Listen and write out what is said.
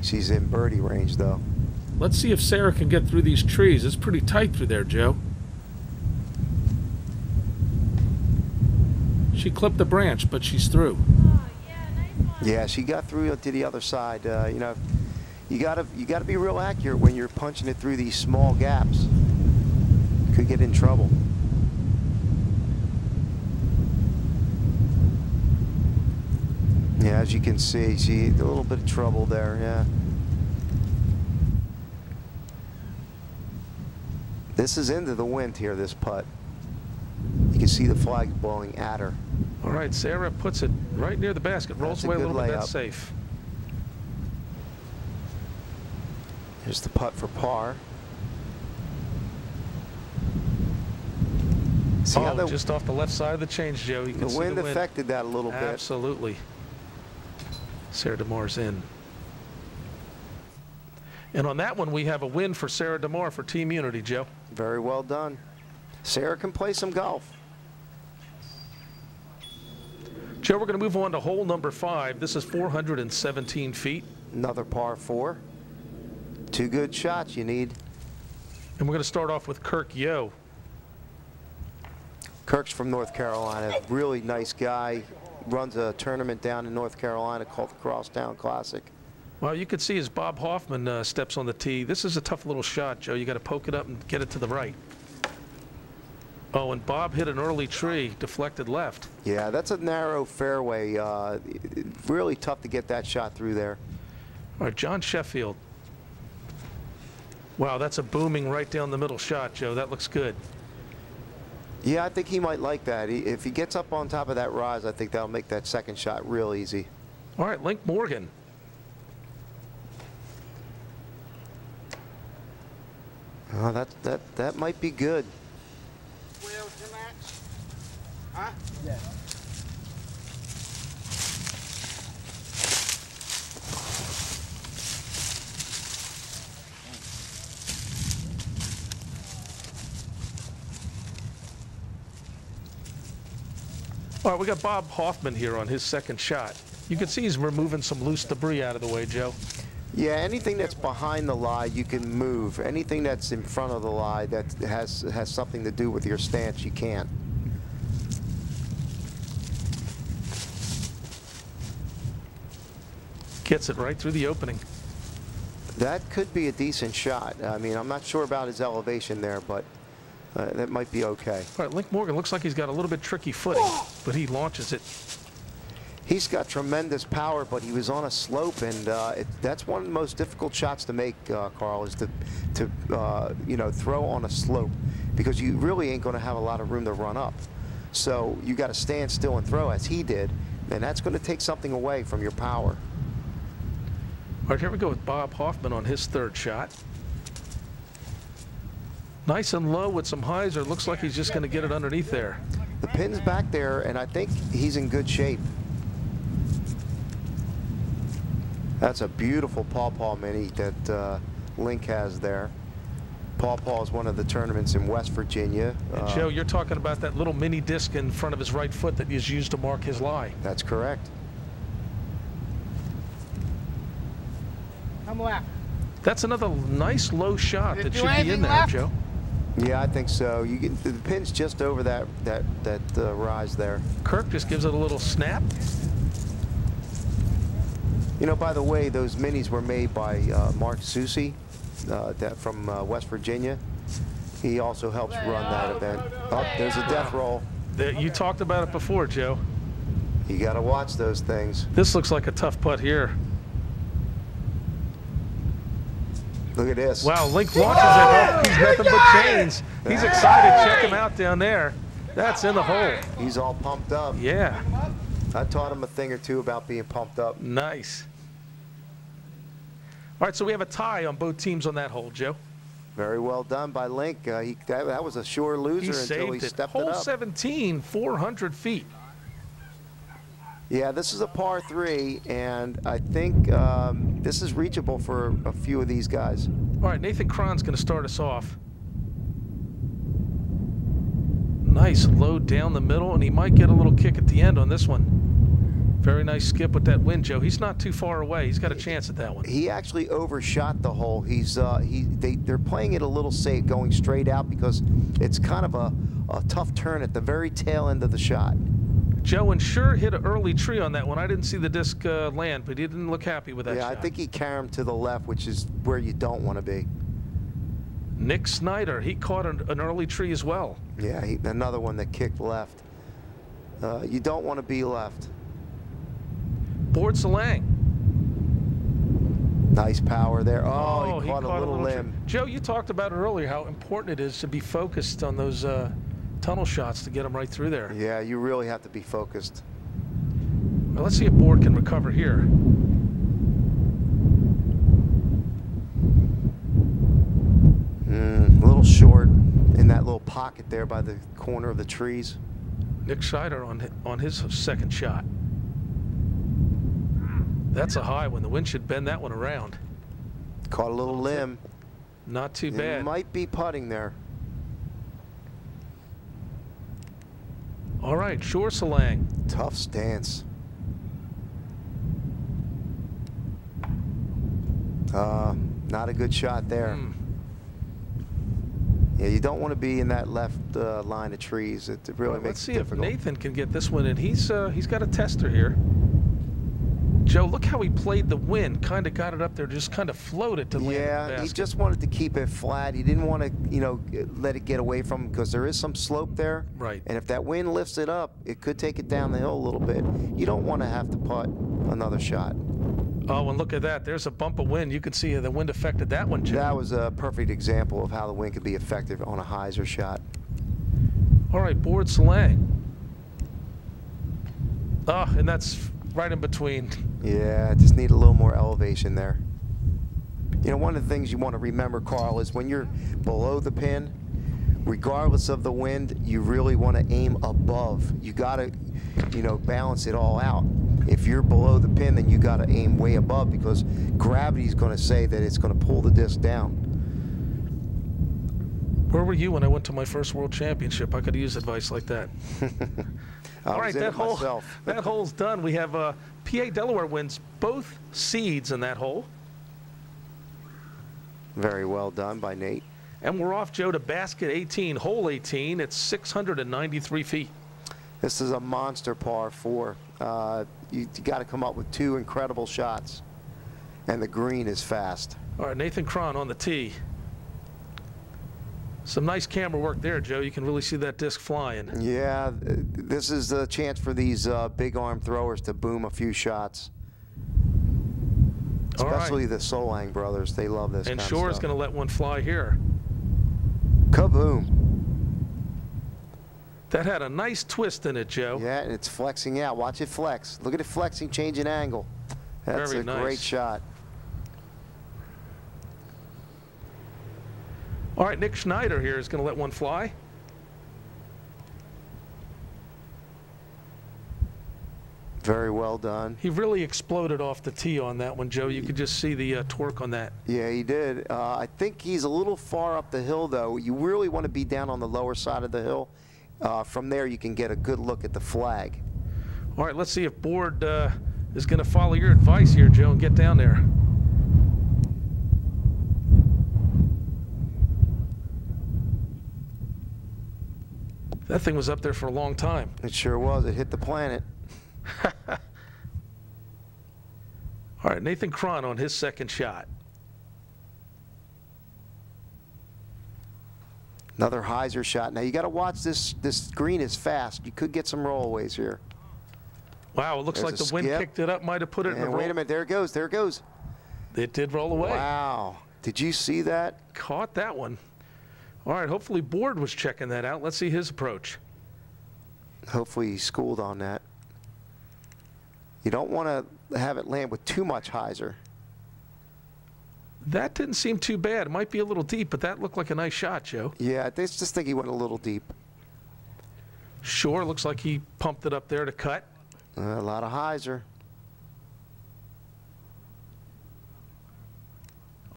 She's in birdie range, though. Let's see if Sarah can get through these trees. It's pretty tight through there, Joe. She clipped the branch, but she's through. Oh, yeah, nice one. Yeah, she got through to the other side. You know, you gotta be real accurate when you're punching it through these small gaps. Could get in trouble. Yeah, as you can see, she a little bit of trouble there. Yeah. This is into the wind here, this putt. You can see the flag blowing at her. All right, Sarah puts it right near the basket, rolls away a little bit, that's safe. Here's the putt for par. See how just off the left side of the change, Joe. You can see the wind affected that a little bit. Absolutely. Sarah DeMoor's in. And on that one, we have a win for Sarah DeMoor for Team Unity, Joe. Very well done. Sarah can play some golf. Joe, we're going to move on to hole number 5. This is 417 feet. Another par 4. 2 good shots you need. And we're going to start off with Kirk Yo. Kirk's from North Carolina. Really nice guy. Runs a tournament down in North Carolina called the Crosstown Classic. Well, you can see as Bob Hoffman steps on the tee. This is a tough little shot, Joe. You got to poke it up and get it to the right. Oh, and Bob hit an early tree, deflected left. Yeah, that's a narrow fairway. Really tough to get that shot through there. All right, John Sheffield. Wow, that's a booming right down the middle shot, Joe. That looks good. Yeah, I think he might like that. If he gets up on top of that rise, I think that'll make that second shot real easy. All right, Link Morgan. Oh, that might be good. Wheels to match? Huh? Yeah. All right, we got Bob Hoffman here on his second shot. You can see he's removing some loose debris out of the way, Joe. Yeah, anything that's behind the lie you can move. Anything that's in front of the lie that has something to do with your stance, you can't. Gets it right through the opening. That could be a decent shot. I mean, I'm not sure about his elevation there, but that might be okay. All right, Link Morgan looks like he's got a little bit tricky footing, but he launches it. He's got tremendous power, but he was on a slope, and that's one of the most difficult shots to make, Carl, is to you know, throw on a slope, because you really ain't going to have a lot of room to run up. So you got to stand still and throw, as he did, and that's going to take something away from your power. All right, here we go with Bob Hoffman on his third shot. Nice and low with some hyzer. Looks like he's just going to get it underneath there. The pin's back there, and I think he's in good shape. That's a beautiful pawpaw mini that Link has there. Pawpaw is one of the tournaments in West Virginia. And Joe, you're talking about that little mini disc in front of his right foot that is used to mark his lie. That's correct. Come left. That's another nice low shot that should be in there, left? Joe. Yeah, I think so. You get the pin's just over that rise there. Kirk just gives it a little snap. You know, by the way, those minis were made by Mark Susi from West Virginia. He also helps run that event. Oh, there's a death roll. You talked about it before, Joe. You got to watch those things. This looks like a tough putt here. Look at this. Wow, Link launches it up. He's nothing but chains. He's excited. Check him out down there. That's in the hole. He's all pumped up. Yeah. I taught him a thing or two about being pumped up. Nice. All right, so we have a tie on both teams on that hole, Joe. Very well done by Link. That was a sure loser until he stepped it up. Hole 17, 400 feet. Yeah, this is a par 3, and I think this is reachable for a few of these guys. All right, Nathan Cron's going to start us off. Nice low down the middle, and he might get a little kick at the end on this one. Very nice skip with that wind, Joe. He's not too far away. He's got a chance at that one. He actually overshot the hole. They're playing it a little safe, going straight out because it's kind of a tough turn at the very tail end of the shot. Joe and sure hit an early tree on that one. I didn't see the disc land, but he didn't look happy with that shot. Yeah, I think he carried him to the left, which is where you don't want to be. Nick Snyder, he caught an early tree as well. Yeah, another one that kicked left. You don't want to be left. Board Salang. Nice power there. Oh, he caught a little limb. Joe, you talked about it earlier, how important it is to be focused on those tunnel shots to get them right through there. Yeah, you really have to be focused. Well, let's see if Board can recover here. A little short in that little pocket there by the corner of the trees. Nick Snyder on his second shot. That's a high one. The wind should bend that one around. Caught a little limb. Not too bad. It might be putting there. All right, Shore Salang. Tough stance. Not a good shot there. Yeah, you don't want to be in that left line of trees. It really makes it difficult. Let's see if Nathan can get this one in. He's got a tester here. Joe, look how he played the wind. Kind of got it up there, just kind of floated to land the basket. He just wanted to keep it flat. He didn't want to, let it get away from him because there is some slope there. Right. And if that wind lifts it up, it could take it down the hill a little bit. You don't want to have to putt another shot. Oh, and look at that. There's a bump of wind. You can see the wind affected that one, Joe. That was a perfect example of how the wind could be effective on a hyzer shot. All right, Board Salang. Oh, and that's right in between. Yeah, just need a little more elevation there. One of the things you want to remember, Carl, is when you're below the pin, regardless of the wind, you really want to aim above. You got to, balance it all out. If you're below the pin, then you got to aim way above because gravity's going to say that it's going to pull the disc down. Where were you when I went to my first World Championship? I could use advice like that. All right, that hole's done. We have PA Delaware wins both seeds in that hole. Very well done by Nate. And we're off, Joe, to basket 18, hole 18. It's 693 feet. This is a monster par 4. You got to come up with 2 incredible shots, and the green is fast. All right, Nathan Cron on the tee. Some nice camera work there, Joe. You can really see that disc flying. Yeah, this is the chance for these big arm throwers to boom a few shots. Especially the Solang brothers. They love this kind of stuff. And Shore's going to let one fly here. Kaboom. That had a nice twist in it, Joe. Yeah, and it's flexing out. Watch it flex. Look at it flexing, changing angle. That's a great shot. All right, Nick Schneider here is going to let one fly. Very well done. He really exploded off the tee on that one, Joe. You could just see the torque on that. Yeah, he did. I think he's a little far up the hill, though. You really want to be down on the lower side of the hill. From there, you can get a good look at the flag. All right, let's see if Board is going to follow your advice here, Joe, and get down there. That thing was up there for a long time. It sure was. It hit the planet. All right, Nathan Cron on his second shot. Another hyzer shot. Now you got to watch this. This green is fast. You could get some rollaways here. Wow, it looks like the wind picked it up, might have put it in a roll. Wait a minute, there it goes. There it goes. It did roll away. Wow. Did you see that? Caught that one. All right, hopefully Board was checking that out. Let's see his approach. Hopefully he schooled on that. You don't want to have it land with too much hyzer. That didn't seem too bad. It might be a little deep, but that looked like a nice shot, Joe. Yeah, I just think he went a little deep. Sure, looks like he pumped it up there to cut. A lot of hyzer.